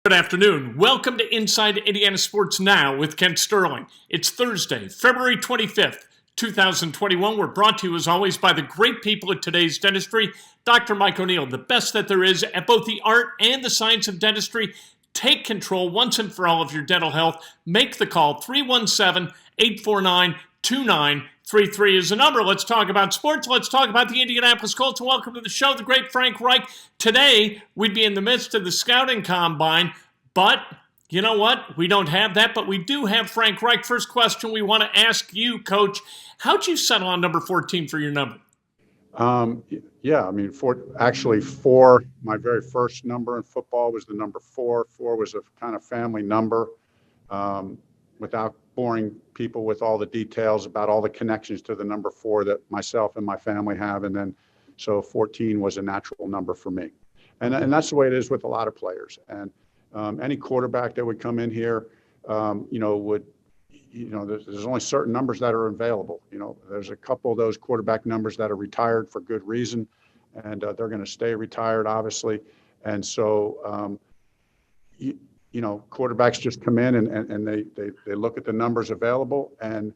Good afternoon. Welcome to Inside Indiana Sports Now with Kent Sterling. It's Thursday, February 25th, 2021. We're brought to you, as always, by the great people at Today's Dentistry. Dr. Mike O'Neill, the best that there is at both the art and the science of dentistry. Take control once and for all of your dental health. Make the call. 317-849-2933 is the number. Let's talk about sports. Let's talk about the Indianapolis Colts. Welcome to the show, the great Frank Reich. Today, we'd be in the midst of the scouting combine, but you know what? We don't have that, but we do have Frank Reich. First question we want to ask you, Coach. How'd you settle on number 14 for your number? Four, my very first number in football was the number 4. 4 was a kind of family number. Without boring people with all the details about all the connections to the number 4 that myself and my family have. And then, so 14 was a natural number for me. And that's the way it is with a lot of players. And any quarterback that would come in here, there's only certain numbers that are available. There's a couple of those quarterback numbers that are retired for good reason, and they're going to stay retired, obviously. And so, quarterbacks just come in and they look at the numbers available and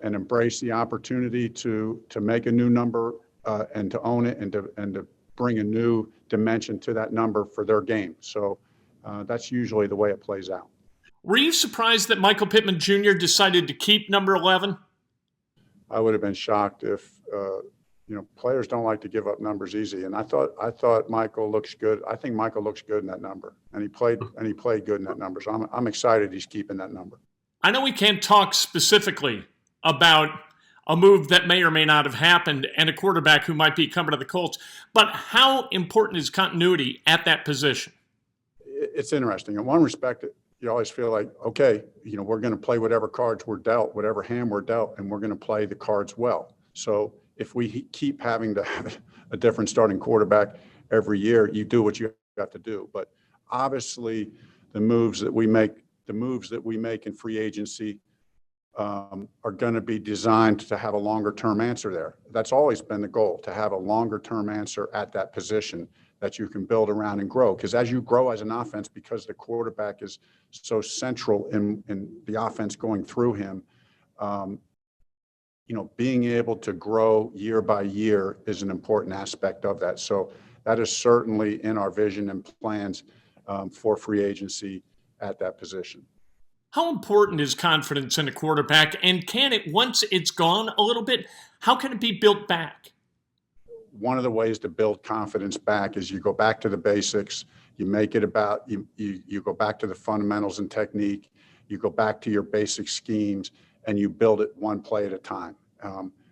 embrace the opportunity to make a new number and to own it and to bring a new dimension to that number for their game. So that's usually the way it plays out. Were you surprised that Michael Pittman Jr. decided to keep number 11? I would have been shocked if, players don't like to give up numbers easy. And I thought Michael looks good. I think Michael looks good in that number, and he played good in that number. So I'm excited he's keeping that number. I know we can't talk specifically about a move that may or may not have happened and a quarterback who might be coming to the Colts, but how important is continuity at that position? It's interesting. In one respect, you always feel like, okay, we're going to play whatever cards we're dealt, whatever hand we're dealt, and we're going to play the cards well. So if we keep having to have a different starting quarterback every year, you do what you have to do. But obviously, the moves that we make in free agency are going to be designed to have a longer-term answer there. That's always been the goal, to have a longer-term answer at that position that you can build around and grow. Because as you grow as an offense, because the quarterback is so central in the offense going through him, being able to grow year by year is an important aspect of that. So that is certainly in our vision and plans for free agency at that position. How important is confidence in a quarterback, and can it, once it's gone a little bit, how can it be built back? One of the ways to build confidence back is you go back to the basics. You make it about, you go back to the fundamentals and technique. You go back to your basic schemes and you build it one play at a time.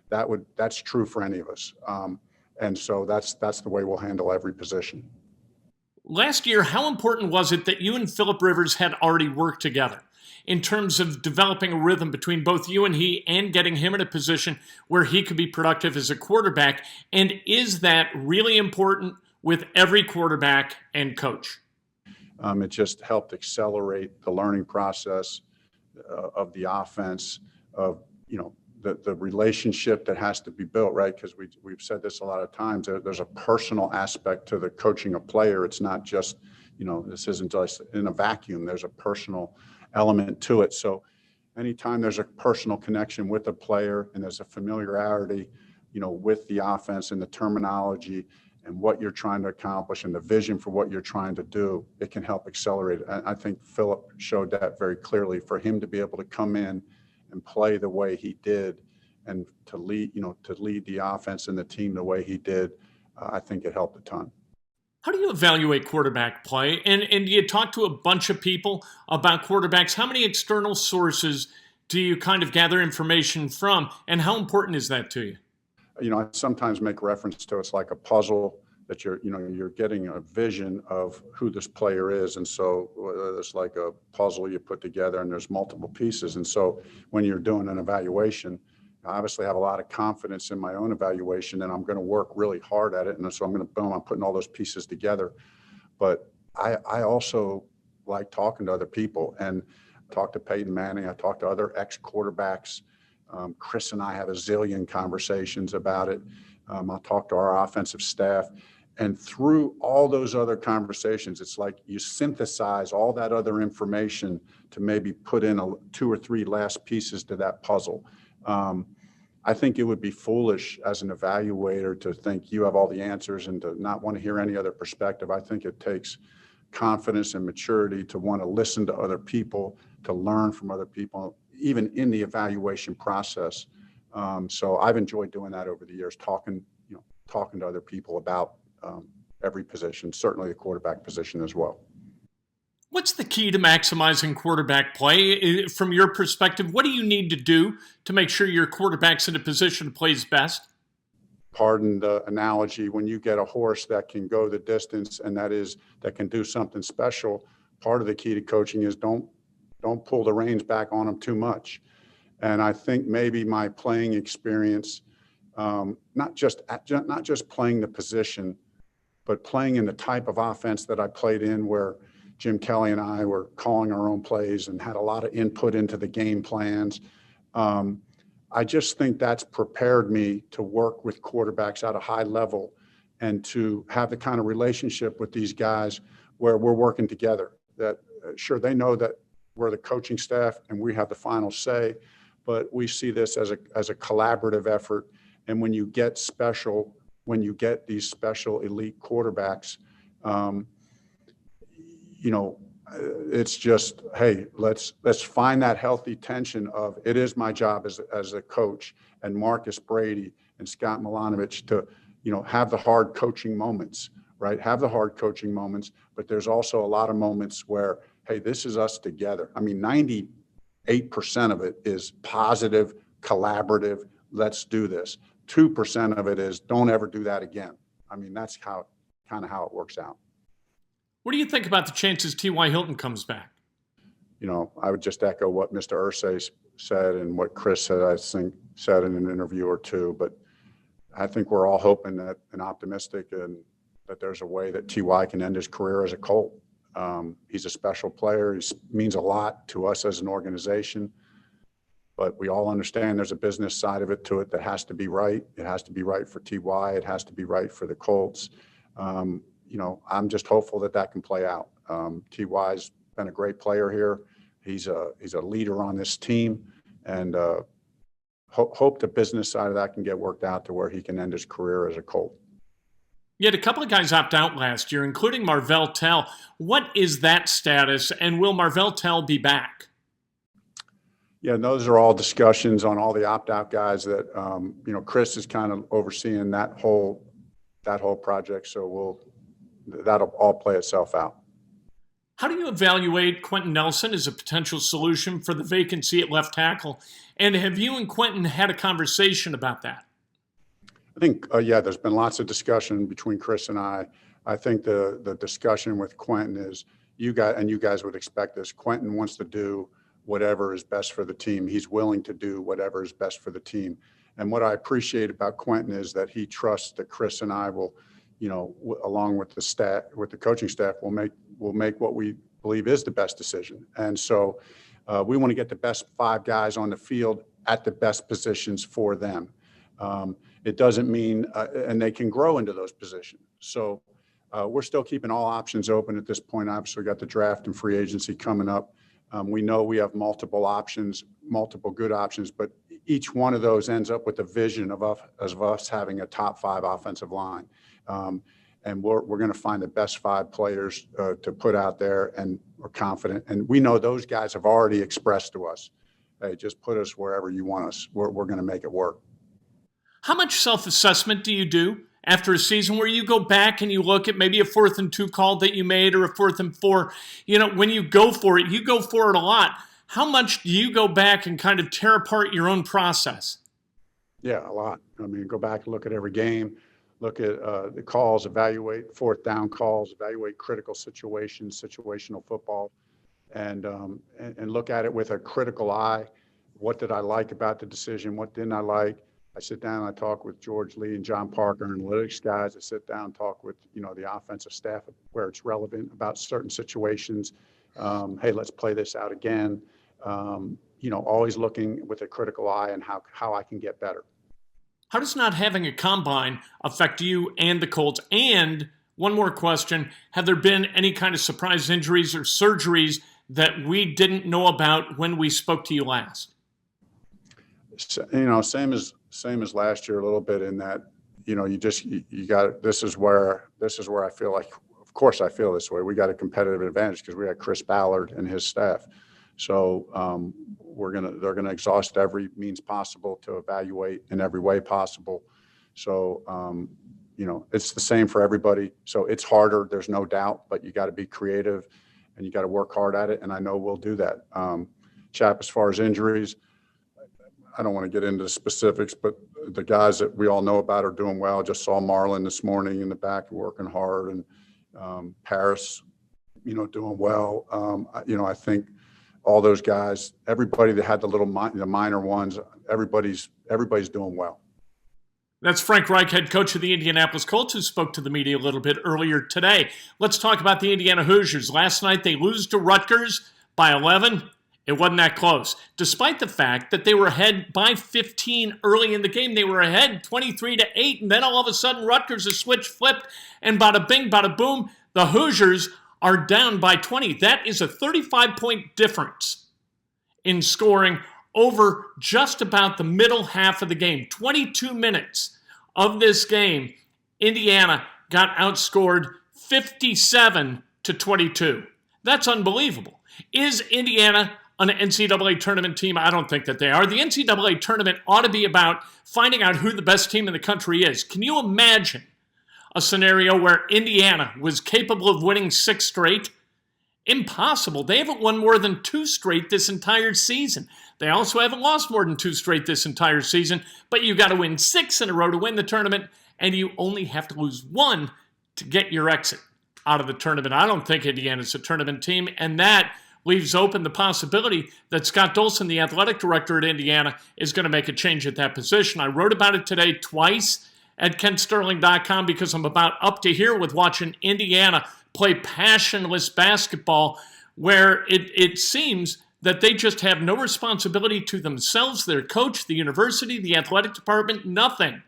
That's true for any of us. And so that's the way we'll handle every position. Last year, how important was it that you and Phillip Rivers had already worked together in terms of developing a rhythm between both you and he and getting him in a position where he could be productive as a quarterback? And is that really important with every quarterback and coach? It just helped accelerate the learning process of the offense, of, the relationship that has to be built, right? Because we've said this a lot of times. There's a personal aspect to the coaching a player. It's not just, this isn't just in a vacuum. There's a personal element to it. So anytime there's a personal connection with a player and there's a familiarity, with the offense and the terminology and what you're trying to accomplish and the vision for what you're trying to do, it can help accelerate it. I think Phillip showed that very clearly. For him to be able to come in and play the way he did and to lead the offense and the team the way he did, I think it helped a ton. How do you evaluate quarterback play? And you talk to a bunch of people about quarterbacks. How many external sources do you kind of gather information from? And how important is that to you? I sometimes make reference to it's like a puzzle that you're getting a vision of who this player is. And so it's like a puzzle you put together and there's multiple pieces. And so when you're doing an evaluation, I obviously have a lot of confidence in my own evaluation and I'm going to work really hard at it. And so I'm putting all those pieces together. But I also like talking to other people and talk to Peyton Manning. I talk to other ex-quarterbacks. Chris and I have a zillion conversations about it. I'll talk to our offensive staff. And through all those other conversations, it's like you synthesize all that other information to maybe put in two or three last pieces to that puzzle. I think it would be foolish as an evaluator to think you have all the answers and to not want to hear any other perspective. I think it takes confidence and maturity to want to listen to other people, to learn from other people, even in the evaluation process. So I've enjoyed doing that over the years, talking to other people about every position, certainly the quarterback position as well. What's the key to maximizing quarterback play? From your perspective, what do you need to do to make sure your quarterback's in a position to play his best? Pardon the analogy, when you get a horse that can go the distance and that can do something special, part of the key to coaching is don't pull the reins back on them too much. And I think maybe my playing experience, not just playing the position, but playing in the type of offense that I played in, where Jim Kelly and I were calling our own plays and had a lot of input into the game plans. I just think that's prepared me to work with quarterbacks at a high level and to have the kind of relationship with these guys where we're working together. That sure, they know that we're the coaching staff and we have the final say, but we see this as a collaborative effort. And when you get these special elite quarterbacks, it's just, hey, let's find that healthy tension of, it is my job as a coach and Marcus Brady and Scott Milanovic to, have the hard coaching moments, right? Have the hard coaching moments, but there's also a lot of moments where, hey, this is us together. I mean, 98% of it is positive, collaborative, let's do this. 2% of it is don't ever do that again. I mean, that's kind of how it works out. What do you think about the chances TY Hilton comes back? I would just echo what Mr. Irsay said and what Chris said, I think, said in an interview or two. But I think we're all hoping that and optimistic and that there's a way that TY can end his career as a Colt. He's a special player. He means a lot to us as an organization. But we all understand there's a business side of it to it that has to be right. It has to be right for TY. It has to be right for the Colts. I'm just hopeful that can play out. TY's been a great player here. He's a leader on this team, and hope the business side of that can get worked out to where he can end his career as a Colt. You had a couple of guys opt out last year, including Marvell Tell. What is that status, and will Marvell Tell be back? Yeah, those are all discussions on all the opt-out guys that, Chris is kind of overseeing that whole project. So that'll all play itself out. How do you evaluate Quenton Nelson as a potential solution for the vacancy at left tackle? And have you and Quenton had a conversation about that? I think, there's been lots of discussion between Chris and I. I think the discussion with Quenton is, you guys would expect this. Quenton wants to do whatever is best for the team. He's willing to do whatever is best for the team. And what I appreciate about Quenton is that he trusts that Chris and I will, along with the staff, with the coaching staff, will make what we believe is the best decision. And so we want to get the best 5 guys on the field at the best positions for them. It doesn't mean, and they can grow into those positions. So we're still keeping all options open at this point. Obviously, we got the draft and free agency coming up. We know we have multiple options, multiple good options, but each one of those ends up with a vision of us having a top 5 offensive line. And we're going to find the best 5 players to put out there, and we're confident. And we know those guys have already expressed to us, hey, just put us wherever you want us. We're going to make it work. How much self-assessment do you do after a season where you go back and you look at maybe a 4th and 2 call that you made or a 4th and 4? When you go for it a lot. How much do you go back and kind of tear apart your own process? Yeah, a lot. I mean, go back and look at every game, look at the calls, evaluate 4th down calls, evaluate critical situations, situational football, and look at it with a critical eye. What did I like about the decision? What didn't I like? I sit down and I talk with George Lee and John Parker, analytics guys. I sit down and talk with, the offensive staff where it's relevant about certain situations. Hey, let's play this out again. Always looking with a critical eye and how I can get better. How does not having a combine affect you and the Colts? And one more question, have there been any kind of surprise injuries or surgeries that we didn't know about when we spoke to you last? Same as last year a little bit in that, you got, this is where I feel like, of course I feel this way. We got a competitive advantage because we got Chris Ballard and his staff. So they're gonna exhaust every means possible to evaluate in every way possible. So it's the same for everybody. So it's harder, there's no doubt, but you got to be creative and you got to work hard at it. And I know we'll do that. Chap, as far as injuries, I don't want to get into specifics, but the guys that we all know about are doing well. Just saw Marlon this morning in the back working hard, and Paris, doing well. I think all those guys, everybody that had the minor ones, everybody's doing well. That's Frank Reich, head coach of the Indianapolis Colts, who spoke to the media a little bit earlier today. Let's talk about the Indiana Hoosiers. Last night, they lose to Rutgers by 11. It wasn't that close. Despite the fact that they were ahead by 15 early in the game, they were ahead 23-8, and then all of a sudden Rutgers' a switch flipped, and bada bing, bada boom, the Hoosiers are down by 20. That is a 35-point difference in scoring over just about the middle half of the game. 22 minutes of this game, Indiana got outscored 57-22. That's unbelievable. Is Indiana an NCAA tournament team? I don't think that they are. The NCAA tournament ought to be about finding out who the best team in the country is. Can you imagine a scenario where Indiana was capable of winning 6 straight? Impossible. They haven't won more than 2 straight this entire season. They also haven't lost more than 2 straight this entire season, but you got to win 6 in a row to win the tournament, and you only have to lose 1 to get your exit out of the tournament. I don't think Indiana's a tournament team, and that leaves open the possibility that Scott Dolson, the athletic director at Indiana, is going to make a change at that position. I wrote about it today twice at KentSterling.com because I'm about up to here with watching Indiana play passionless basketball, where it seems that they just have no responsibility to themselves, their coach, the university, the athletic department, nothing.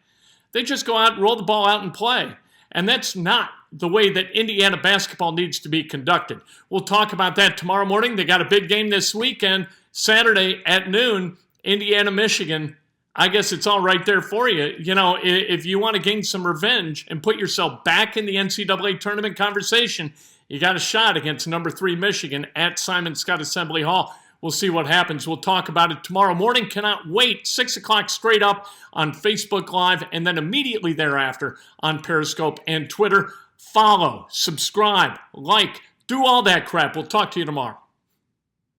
They just go out, roll the ball out, and play. And that's not the way that Indiana basketball needs to be conducted. We'll talk about that tomorrow morning. They got a big game this weekend, Saturday at noon, Indiana, Michigan. I guess it's all right there for you. If you want to gain some revenge and put yourself back in the NCAA tournament conversation, you got a shot against number 3 Michigan at Simon Scott Assembly Hall. We'll see what happens. We'll talk about it tomorrow morning. Cannot wait. 6 o'clock straight up on Facebook Live, and then immediately thereafter on Periscope and Twitter. Follow, subscribe, like, do all that crap. We'll talk to you tomorrow.